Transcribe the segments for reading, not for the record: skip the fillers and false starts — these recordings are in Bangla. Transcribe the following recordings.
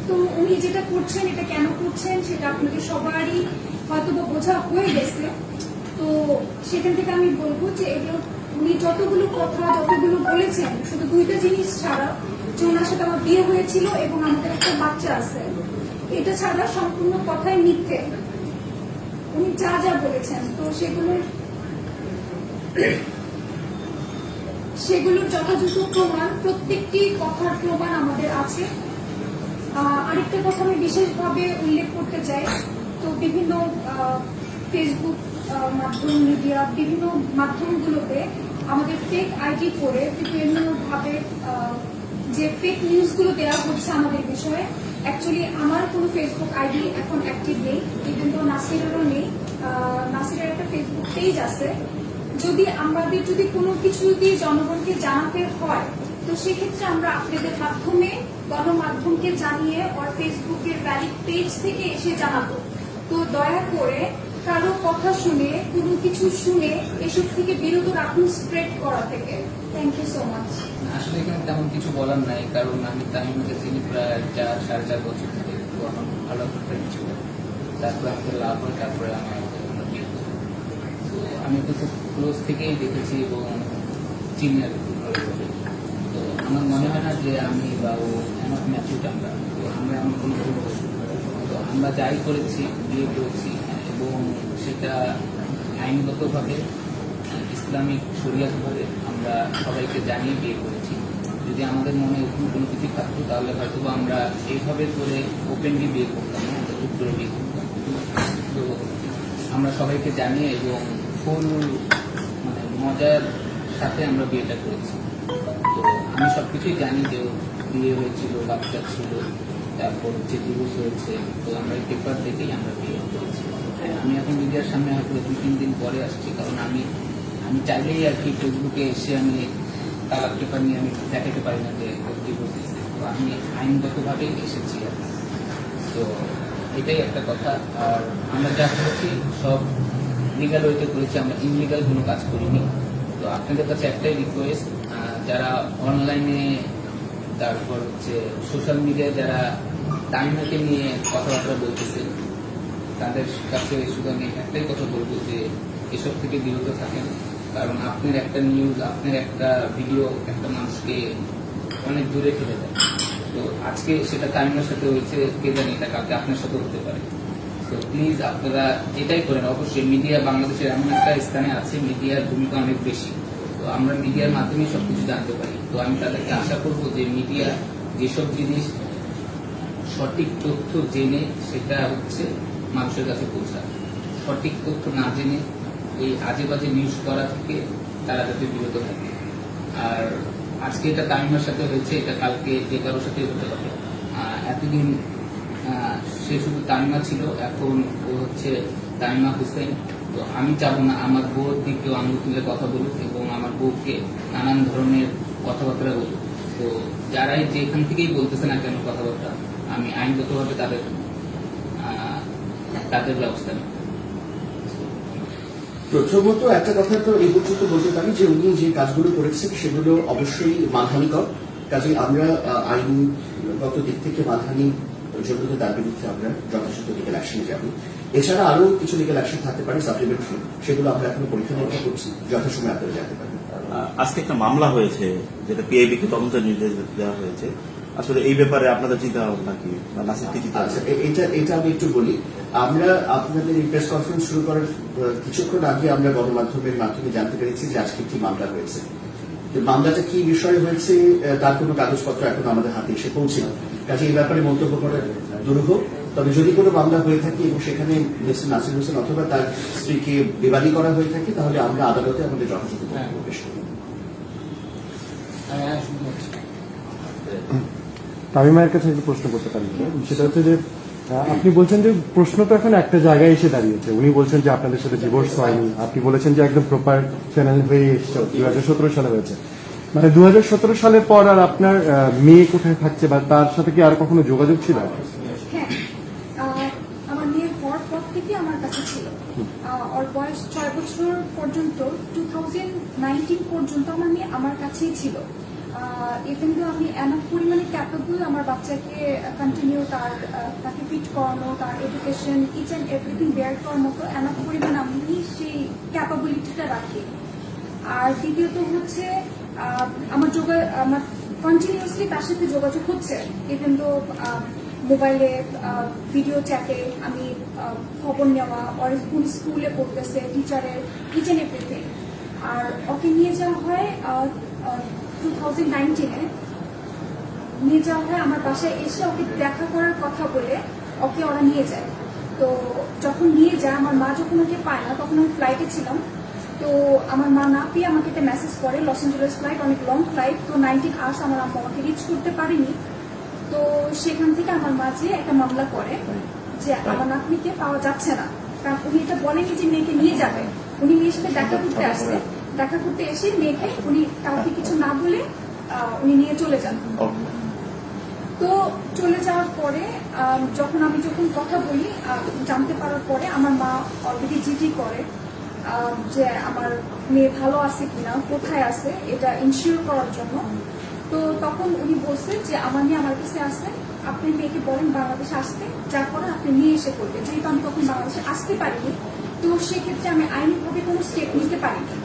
তো উনি যেটা করছেন এটা কেন করছেন সেটা আপনাদের সবারই হয়তো বোঝা হয়ে গেছে। তো সেখান থেকে আমি বলবো যে এগুলো উনি যতগুলো কথা যতগুলো বলেছেন শুধু দুইটা জিনিস ছাড়া, যে ওনার সাথে আমার বিয়ে হয়েছিল এবং আমাদের একটা বাচ্চা আছে, এটা ছাড়া সম্পূর্ণ কথাই মিথ্যে। উনি যা যা বলেছেন তো সেগুলোর যথাযথ প্রমাণ, প্রত্যেকটি কথার প্রমাণ আমাদের আছে। আরেকটা কথা আমি বিশেষভাবে উল্লেখ করতে চাই, তো বিভিন্ন ফেসবুক মাধ্যম, মিডিয়া, বিভিন্ন মাধ্যমগুলোতে আমাদের ফেক আইডি করে বিভিন্নভাবে যে ফেক নিউজগুলো দেওয়া হচ্ছে আমাদের বিষয়ে। অ্যাকচুয়ালি আমার কোনো ফেসবুক আইডি এখন অ্যাক্টিভ নেই, ইভেন তো নাসিরেরও নেই। নাসিরের একটা ফেসবুক পেজ আছে। আমাদের যদি কোনো কিছু যদি জনগণকে জানাতে হয় তো সেক্ষেত্রে আমরা আপনাদের মাধ্যমে গণমাধ্যমকে জানিয়ে ওর ফেসবুকের ভ্যালিড পেজ থেকে এসে জানাবো। তো দয়া করে কারো কথা শুনে, কোনো কিছু শুনে এসব থেকে বিরত রাখুন, স্প্রেড করা থেকে। Thank you so much. আসলে এখানে তেমন কিছু বলার নাই, কারণ আমি তামিমকে চিনি প্রায় 4-4.5 বছর থেকে। তো আমার ভালো ফ্রেন্ড ছিল, তারপরে আমাকে লাভ হয়, তারপরে আমি তো খুব ক্লোজ থেকেই দেখেছি এবং চিনি আর কি। তো আমার মনে হয় না যে আমি বা ও এমন ম্যাচুড আমরা, তো আমরা এমন কোনো তো আমরা যাই করেছি, বিয়ে করেছি এবং সেটা আইনগতভাবে ইসলামিক শরিয়াতভাবে আমরা সবাইকে জানিয়ে বিয়ে করেছি। যদি আমাদের মনে এরকম কোনো কিছু থাকতো তাহলে হয়তো আমরা এইভাবে করে ওপেনলি বিয়ে করতাম না, আমরা চুপ করে বিয়ে করতাম। তো আমরা সবাইকে জানিয়ে এবং ফুল মানে মজার সাথে আমরা বিয়েটা করেছি। তো আমি সবকিছুই জানি যে বিয়ে হয়েছিল, বাচ্চা ছিল, তারপর হচ্ছে ডিভোর্স হয়েছে। তো আমরা এই পেপার দেখেই আমরা বিয়ে করেছি। আমি এখন মিডিয়ার সামনে হয়তো 2-3 দিন পরে আসছি, কারণ আমি চাইলেই আর কি ফেসবুকে এসে আমি তালাক পেপার নিয়ে আমি দেখাতে পারি না যে ডিভোর্স হয়েছে। তো আমি আইনগতভাবেই এসেছি আর কি। তো এটাই একটা কথা। আর আমরা যা করেছি সব লিগাল ওয়েতে করেছি, আমরা ইনলিগাল কোনো কাজ করিনি। তো আপনাদের কাছে একটাই রিকোয়েস্ট, যারা অনলাইনে তারপর হচ্ছে সোশ্যাল মিডিয়ায় যারা তামিমাকে নিয়ে কথাবার্তা বলতেছেন তাদের কাছে শুধু আমি একটাই কথা বলবো যে এসব থেকে বিরত থাকেন। কারণ আপনার একটা নিউজ, আপনার একটা ভিডিও একটা মানুষকে অনেক দূরে ঠেলে দেয়। তো আজকে সেটা তামিমার সাথে হয়েছে, কে জানি এটা কালকে আপনার সাথে হতে পারে। তো প্লিজ আপনারা এটাই করেন। অবশ্যই মিডিয়া বাংলাদেশের এমন একটা স্থানে আছে, মিডিয়ার ভূমিকা অনেক বেশি। তো আমরা মিডিয়ার মাধ্যমে সবকিছু জানতে পারি। তো আমি তাদেরকে আশা করবো যে মিডিয়া যেসব জিনিস সঠিক তথ্য জেনে সেটা হচ্ছে মানুষের কাছে পৌঁছায়, সঠিক তথ্য না জেনে এই আজে বাজে নিউজ করা থেকে তারা যাতে বিরত থাকে। আর আজকে এটা তামিমার সাথে হয়েছে, এটা কালকে যে কারোর সাথে হতে পারে। এতদিন সে শুধু তামিমা ছিল, এখন ও হচ্ছে তামিমা হোসেন। তো আমি চাবো না আমার বউর দিক কেউ আঙুল তুলে কথা বলুক এবং আমার বউকে নানান ধরনের কথাবার্তা বলুক। তো যারাই যেখান থেকেই বলতেছে না কেন কথাবার্তা, আমি আইনগতভাবে তাদের ব্যবস্থা নেব। প্রথমত একটা কথা তো এই পর্যন্ত বলতে পারি যে উনি যে কাজগুলো করেছেন সেগুলো অবশ্যই মানহানিকর। কাজে আমরা আইনগত দিক থেকে মানহানি জন্য তার বিরুদ্ধে আমরা যথাযথ লিগাল অ্যাকশনে যাব। এছাড়া আরো কিছু লিগাল অ্যাকশন থাকতে পারে সাপ্লিমেন্টারি, সেগুলো আমরা এখনো পরীক্ষা নিরীক্ষা করছি, যথাসময়ে আপনারা জানতে পারবেন। আজকে একটা মামলা হয়েছে যেটা পিআইবি কে তদন্তের নির্দেশ দেওয়া হয়েছে। আসলে এই ব্যাপারে আপনাদের চিন্তা ভাবনা কি, বা নাসির কি চিন্তা? আচ্ছা, এটা আমি একটু বলি। আমরা আপনাদের এই প্রেস কনফারেন্স শুরু করার কিছুক্ষণ আগে আমরা গণমাধ্যমের মাধ্যমে জানতে পেরেছি যে আজকে একটি মামলা হয়েছে। মামলাটা কি বিষয় হয়েছে তার কোনো কাগজপত্র এখন আমাদের হাতে এসে পৌঁছেনি। কাজে এই ব্যাপারে মন্তব্য করা দুরূহ। তবে যদি কোনো মামলা হয়ে থাকে এবং সেখানে মিস্টার নাসির হোসেন অথবা তার স্ত্রীকে বিবাদী করা হয়ে থাকে তাহলে আমরা আদালতে আমাদের যথাযথ বক্তব্য পেশ করব। তামিমার কাছে একটু প্রশ্ন করতে পারি, সেটা হচ্ছে যে আপনি বলছেন যে প্রশ্ন তো এখন একটা জায়গায় এসে দাঁড়িয়েছে। উনি বলছেন যে আপনাদের সাথে ডিভোর্স হয়নি, আপনি বলেছেন যে একদম প্রপার চ্যানেল হয়ে এসছে 2017 সালে হয়েছে। মানে 2017 সালের পর আর আপনার মেয়ে কোথায় থাকছে বা তার সাথে কি আর কখনো যোগাযোগ ছিল? হ্যাঁ, আমার মেয়ের হওয়ার পর থেকে আমার কাছে ছিল। ওর বয়স 6 বছর পর্যন্ত, 2019 পর্যন্ত আমার মেয়ে আমার কাছেই ছিল। ইভেন তো আমি এনাফ পরিমাণে ক্যাপেবল আমার বাচ্চাকে কন্টিনিউ তাকে ফিট করানো, তার education each and everything bear করার মতো এনাফ পরিমাণ আমি সেই ক্যাপাবিলিটিটা রাখি। আর দ্বিতীয়ত হচ্ছে আমার কন্টিনিউসলি তার সাথে যোগাযোগ হচ্ছে, ইভেন তো মোবাইলে ভিডিও চ্যাটে আমি খবর নেওয়া, আর কোন স্কুলে পড়তেছে, টিচারের ইচ অ্যান্ড এভরিথিং। আর ওকে নিয়ে যাওয়া হয় 2019-এ নিয়ে যাওয়া হয় আমার বাসায় এসে ওকে দেখা করার কথা বলে ওকে ওরা নিয়ে যায়। তো যখন নিয়ে যায়, আমার মা যখন ওকে পায় না, তখন আমি ফ্লাইটে ছিলাম। তো আমার মা না পেয়ে আমাকে একটা মেসেজ করে, লস এঞ্জেলস ফ্লাইট, অনেক লং ফ্লাইট, তো 19 আওয়ার্স আমার আম্মা আমাকে রিচ করতে পারেনি। তো সেখান থেকে আমার মা যে একটা মামলা করে যে আমার নাতনিকে পাওয়া যাচ্ছে না, কারণ উনি এটা বলেনি যে মেয়েকে নিয়ে যাবে, উনি মেয়ের সাথে দেখা করতে আসছে, দেখা করতে এসে মেয়েকে উনি কাউকে কিছু না বলে উনি নিয়ে চলে যান। তো চলে যাওয়ার পরে যখন কথা বলি, জানতে পারার পরে আমার মা অলরেডি জিডি করে যে আমার মেয়ে ভালো আছে কিনা, কোথায় আছে, এটা ইনশিওর করার জন্য। তো তখন উনি বলছে যে আমার মেয়ে আমার কাছে আসে, আপনি মেয়েকে বলেন বাংলাদেশে আসতে, যা করেন আপনি নিয়ে এসে করবেন। যেহেতু আমি তখন বাংলাদেশে আসতে পারিনি, তো সেক্ষেত্রে আমি আইনিভাবে কোনো স্টেপ নিতে পারিনি।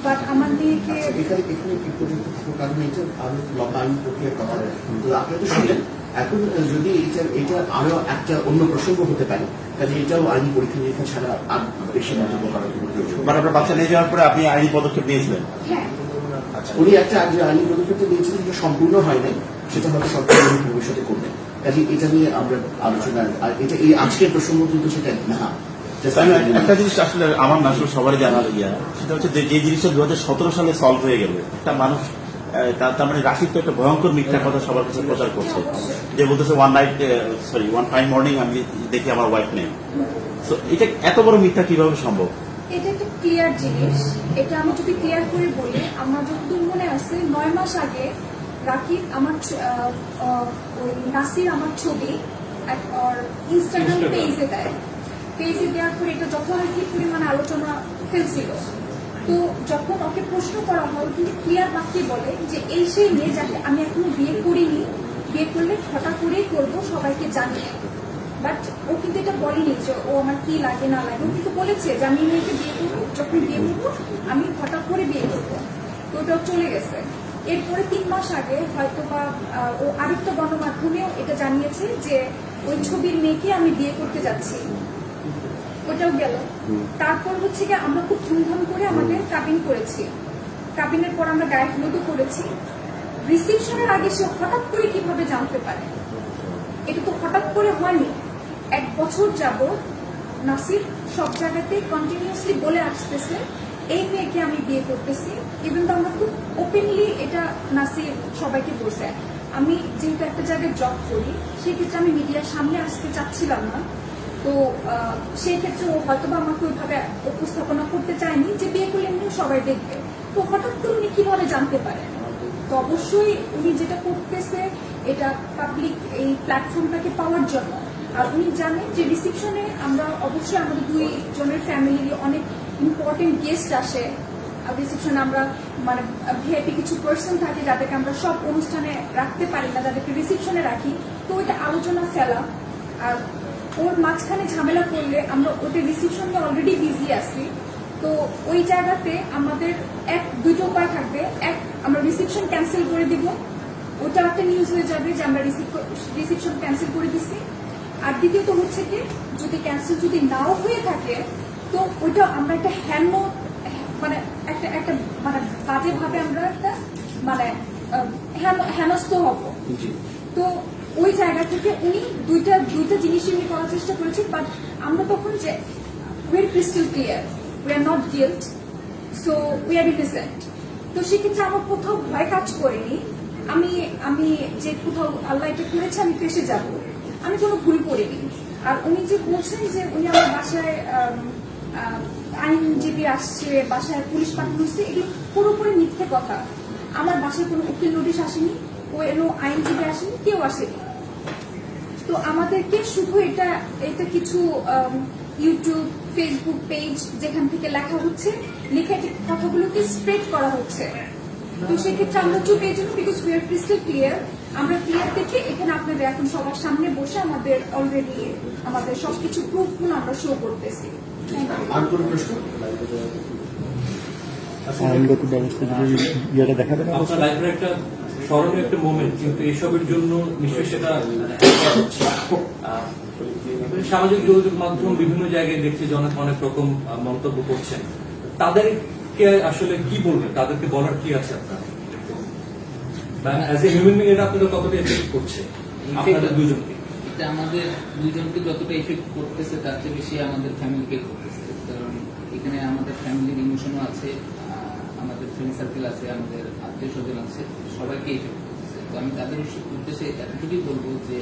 বাট আমার মেয়েকে এখানে কি পর্যন্ত কারণ এটা আরো লম্বা আইন প্রক্রিয়ার কথা, তো আপনারা তো শুনলেন। এখন যদি এটা আরো একটা অন্য প্রসঙ্গ হতে পারে, কাজে এটাও আইনি পরীক্ষা নিরীক্ষা ছাড়া আর বেশি মন্তব্য করার কোনো প্রয়োজন নেই। মানে আপনার বাচ্চা নিয়ে যাওয়ার পরে আপনি আইনি পদক্ষেপ নিয়েছিলেন? হ্যাঁ, উনি একটা যে আইনি পদক্ষেপ নিয়েছিলেন, যেটা সম্পূর্ণ হয় নাই, সেটা হয়তো সরকার ভবিষ্যতে করবেন। কাজে এটা নিয়ে আমরা আলোচনা, আর এটা এই আজকের প্রসঙ্গ কিন্তু সেটা না। একটা জিনিস আসলে আমার না, আসলে সবারই জানার সেটা হচ্ছে যে জিনিসটা 2017 সালে সলভ হয়ে গেল, একটা মানুষ তার মানে রাশিদ তো একটা ভয়ঙ্কর মিথ্যা কথা সবার কাছে প্রচার করছে, যে বলতেছে ওয়ান ফাইন মর্নিং আমি দেখি আমার ওয়াইফ নেই। তো এটা এত বড় মিথ্যা কিভাবে সম্ভব? এটা একটা ক্লিয়ার জিনিস। এটা আমি যদি ক্লিয়ার করে বলি, আমার যতদূর মনে আছে 9 মাস আগে রাকিব আমার ওই নাসির আমার ছবি ইনস্টাগ্রাম পেজে দেয়। পেজে দেওয়ার পরে এটা যথারীতি পরিমাণে আলোচনা ফেলছিল। তো যখন ওকে প্রশ্ন করা হয়, কিন্তু ক্লিয়ার বাক্যে বলে যে এই সেই মেয়ে যাকে আমি এখনো বিয়ে করিনি, বিয়ে করলে হঠাৎ করেই করবো সবাইকে জানিয়ে। বাট ও কিন্তু এটা বলেনি যে ও আমার কি লাগে না লাগে, ও কিন্তু বলেছে যে আমি মেয়েকে বিয়ে করবো, যখন বিয়ে করবো আমি হঠাৎ করে বিয়ে করবো। তো ওটাও চলে গেছে। এরপরে 3 মাস আগে হয়তো বা ও আরেকটা গণমাধ্যমেও এটা জানিয়েছে যে ওই ছবির মেয়েকে আমি বিয়ে করতে যাচ্ছি, ওটাও গেল। তারপর হচ্ছে গিয়ে আমরা খুব ধুমধাম করে আমাদের কাবিন করেছি। কাবিনের পর আমরা গায়ে হলুদও করেছি। রিসেপশনের আগে সে হঠাৎ করে কিভাবে জানতে পারে? এটা তো হঠাৎ করে হয়নি। 1 বছর যাবত নাসির সব জায়গাতে কন্টিনিউসলি বলে আসতেছে এই মেয়েকে আমি বিয়ে করতেছি। ইভেন তো আমরা খুব ওপেনলি এটা নাসির সবাইকে বলছে। আমি যেহেতু একটা জায়গায় জব করি, সেক্ষেত্রে আমি মিডিয়ার সামনে আসতে চাচ্ছিলাম না। তো সেই ক্ষেত্রে ও হয়তো বা আমাকে ওইভাবে উপস্থাপনা করতে চায়নি যে বিয়ে করলে এমনি সবাই দেখবে। তো হঠাৎ করে উনি কিভাবে জানতে পারেন? তো অবশ্যই উনি যেটা করতেছে এটা পাবলিক এই প্ল্যাটফর্মটাকে পাওয়ার জন্য। আর উনি জানেন যে রিসেপশনে আমরা অবশ্যই আমাদের 2 জনের ফ্যামিলির অনেক ইম্পর্টেন্ট গেস্ট আসে। রিসেপশনে আমরা মানে ভিআইপি কিছু পার্সন থাকে যাদেরকে আমরা সব অনুষ্ঠানে রাখতে পারি না, যাদেরকে রিসেপশনে রাখি। তো ওইটা আলোচনা ফেলা, আর ওর মাঝখানে ঝামেলা করলে আমরা ওদের রিসেপশনে অলরেডি বিজি আছি। তো ওই জায়গাতে আমাদের 2টো উপায় থাকবে। এক, আমরা রিসেপশন ক্যান্সেল করে দিব, ওটা একটা নিউজ হয়ে যাবে যে আমরা রিসেপশন ক্যান্সেল করে দিছি। আর দ্বিতীয়ত হচ্ছে কি, যদি ক্যান্সেল যদি নাও হয়ে থাকে, তো ওইটা আমরা একটা মানে একটা মানে বাজে ভাবে আমরা একটা মানে হেনস্থ হব। তো ওই জায়গা থেকে উনি দুইটা জিনিসই উনি করার চেষ্টা করেছেন। বাট আমরা তখন যে we are crystal clear, we are not guilt, so we are innocent. তো সেক্ষেত্রে আমার কোথাও ভয় কাজ করেনি। আমি যে কোথাও আল্লাহ এটা করেছে আমি ফেসে যাব, আমি কোনো ভুল করিনি। আর উনি যে বলছেন যে উনি আমার বাসায় আইনজীবী আসছে, বাসায় পুলিশ পাঠানো হচ্ছে, এগুলো পুরোপুরি মিথ্যে কথা। আমার বাসায় কোনো উকিল নোটিশ আসেনি, কোনো আইনজীবী আসেনি, কেউ আসেনি। তো আমাদেরকে শুধু এটা কিছু ইউটিউব, ফেসবুক পেজ যেখান থেকে লেখা হচ্ছে, লিখে কথাগুলোকে স্প্রেড করা হচ্ছে। তো সেক্ষেত্রে আমরা চুপ এই জন্য because we are crystal clear, আমরা ক্লিয়ার দেখে এখানে আপনাদের এখন সবার সামনে বসে আমাদের অলরেডি আমাদের সবকিছু প্রুফগুলো আমরা শো করতেছি। Thank you. আর কোনো প্রশ্ন? আইনগত ব্যবস্থা যদি ইয়েটা দেখা দেবে আপনার লাইফের একটা স্মরণীয় একটা মোমেন্ট, কিন্তু এসবের জন্য নিশ্চয়ই সেটা সামাজিক যোগাযোগ মাধ্যম বিভিন্ন জায়গায় দেখছি যে অনেক রকম মন্তব্য করছেন, তাদেরকে আসলে কি বলবেন, তাদেরকে বলার কি আছে আপনার? অ্যাজ এ হিউম্যান বিং এটা আপনাদের কতটা এফেক্ট করছে আপনাদের দুজনকে? এটা আমাদের দুজনকে যতটা এফেক্ট করতেছে তার চেয়ে বেশি আমাদের ফ্যামিলিকে করতেছে, কারণ এখানে আমাদের ফ্যামিলির ইমোশনও আছে, আমাদের ফ্রেন্ড সার্কেল আছে, আমাদের আত্মীয় স্বজন আছে, সবাইকে এফেক্ট করতেছে। তো আমি তাদের উদ্দেশ্যে এতটুকুই বলবো যে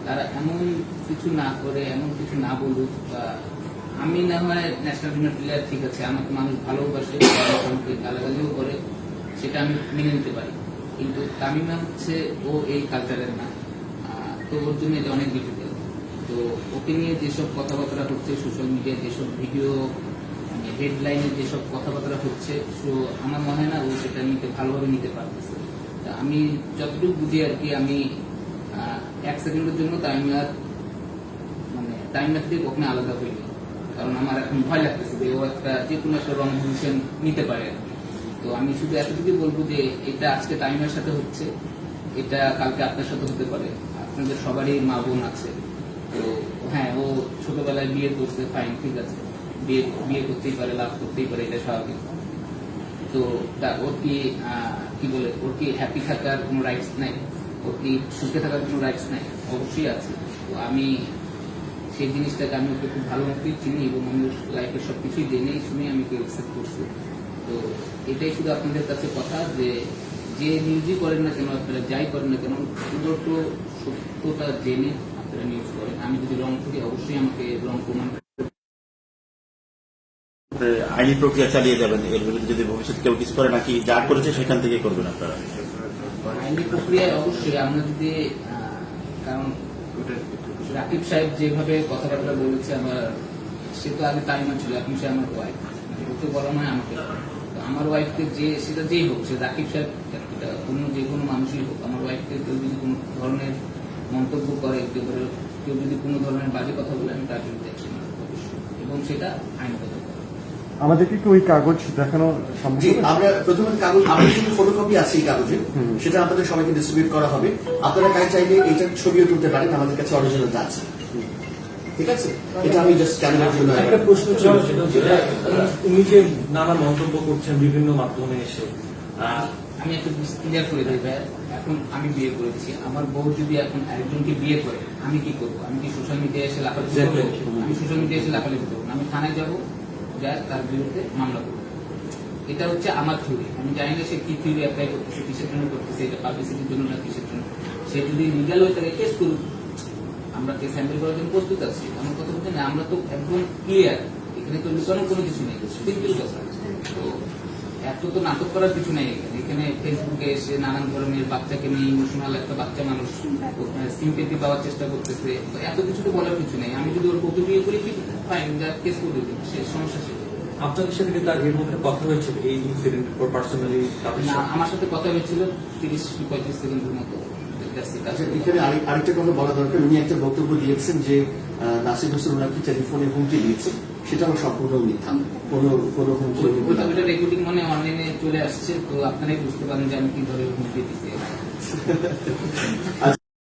তারা এমন কিছু না করে, এমন কিছু না বলুক, বা আমি না হয় ন্যাশনাল টিমের প্লেয়ার, ঠিক আছে, আমাকে মানুষ ভালোবাসে, আমাকে গালাগালিও করে, সেটা আমি মেনে নিতে পারি, কিন্তু তামিমা হচ্ছে ও এই কালচারের না, তো ওর জন্য এটা অনেক ডিফিকাল্ট। তো ওকে নিয়ে যেসব কথাবার্তা হচ্ছে সোশ্যাল মিডিয়ায়, যেসব ভিডিও হেডলাইনে যেসব কথাবার্তা হচ্ছে, তো আমার মনে হয় না ও সেটা ভালোভাবে নিতে পারতেছে। তা আমি যতটুকু বুঝি আর কি, আমি 1 সেকেন্ডের জন্য টাইমার থেকে কখনো আলাদা হইনি, কারণ আমার এখন ভয় লাগতেছে যে ও যে কোনো একটা রং ডিসিশন নিতে পারে। তো আমি শুধু এতটুকুই বলবো যে এটা আজকে টাইমের সাথে হচ্ছে, এটা কালকে আপনার সাথে হতে পারে, আপনাদের সবারই মা বোন আছে। তো হ্যাঁ, ও ছোটবেলায় বিয়ে করছে, ফাইন, ঠিক আছে, বিয়ে করতেই পারে, লাভ করতেই পারে, এটা স্বাভাবিক। তো ওর কি বলে, ওর কি হ্যাপি থাকার কোনো রাইটস নাই? ওর কি সুখে থাকার কোনো রাইটস নাই? অবশ্যই আছে। তো আমি সেই জিনিসটাকে আমি ওকে খুব ভালো মতোই চিনি এবং আমার লাইফের সবকিছুই জেনেই শুনে আমি ওকে অ্যাকসেপ্ট করছি। তো এটাই শুধু আপনাদের কাছে কথা, যে নিউজই করেন না কেন, আপনারা যাই করেন না কেন, শুধুমাত্র সত্যটা জেনে আপনারা নিউজ করেন। আমি যদি রং করি, অবশ্যই আমাকে রং প্রমাণ আইনি প্রক্রিয়া চালিয়ে যাবেন এর বিরুদ্ধে যদি ভবিষ্যতে কেউ কিছু করে, নাকি যা করেছে সেখান থেকে করবেন আপনারা? আইনি প্রক্রিয়ায় অবশ্যই আমরা যদি, কারণ রাকিব সাহেব যেভাবে কথাবার্তা বলেছে, সে তো আগে তামিমা ছিল, এখন সে আমার ওয়াইফ, ওকে বলা নয় আমাকে। তো আমার ওয়াইফকে সেটা যেই হোক, সে রাকিব সাহেব যে কোনো মানুষই হোক, আমার ওয়াইফকে কেউ যদি কোনো ধরনের মন্তব্য করে, কেউ যদি কোনো ধরনের বাজে কথা বলে, আমি তার বিরুদ্ধে অ্যাকশন নেব অবশ্যই, এবং সেটা আইনগত। আমাদেরকে কি ওই কাগজ দেখানো সম্ভব? জি, আমরা প্রথমে কাগজ, আমাদের কিন্তু ফটোকপি আছে এই কাগজের, সেটা আপনাদের সবাইকে ডিস্ট্রিবিউট করা হবে। আপনারা কাজ চাইলে এইটার ছবিও তুলতে পারেন, আমাদের কাছে অরিজিনালটা আছে, ঠিক আছে? এটা আমি জাস্ট ক্যামেরার জন্য। একটা প্রশ্ন ছিল, সেটা হচ্ছে উনি যে নানা মন্তব্য করছেন বিভিন্ন মাধ্যমে এসে, আমি একটা ক্লিয়ার করে দিই ভাই, এখন আমি বিয়ে করেছি, আমার বউ যদি এখন আরেকজনকে বিয়ে করে, আমি কি করবো? আমি কি সোশ্যাল মিডিয়ায় এসে লাফালাফি করবো? আমি সোশ্যাল মিডিয়ায় এসে লাফালাফি করবো না, আমি থানায় যাবো, যায় তার বিরুদ্ধে মামলা করবো। এটা হচ্ছে আমার থিওরি। আমি জানি না সে কি থিওরি অ্যাপ্লাই করতেছে, কিসের জন্য করতেছে, এটা পাবলিসিটির জন্য না কিসের জন্য। সে যদি লিগাল হয়ে থাকে কেস করুক, আমরা কেস হ্যান্ডেল করার জন্য প্রস্তুত আছি। আমার কথা বলতে না, আমরা তো একদম ক্লিয়ার, এখানে তো লুকানোর কোনো কিছু নেই, সিম্পল কথা। তো এত তো নাটক করার কিছু নেই এখানে। ফেসবুকে এসে নানান ধরনের বাচ্চাকে নিয়ে ইমোশনাল একটা বাচ্চা মানুষ সিম্পেথি পাওয়ার চেষ্টা করতেছে, তো এত কিছু তো বলার কিছু নেই। আমি যদি ওর বউকে বিয়ে করি, কি ফাইন, যা কেস করে দিই, সে সমস্যা শেষ। আপনাদের সাথে কি তার এর মধ্যে কথা হয়েছিল এই ইনসিডেন্ট পার্সোনালি? না, আমার সাথে কথা হয়েছিল 30-35 সেকেন্ডের মতো। আচ্ছা, এখানে আরেকটা কথা বলা দরকার। উনি একটা বক্তব্য দিয়েছেন যে নাসির হোসেন ওনাকে টেলিফোনে হুমকি দিয়েছে, সেটা আমার সম্পূর্ণ মিথ্যা। কোনো হুমকি রেকর্ডিং মানে অনলাইনে চলে আসছে, তো আপনারাই বুঝতে পারেন যে আমি কি ধরে হুমকি দিচ্ছি।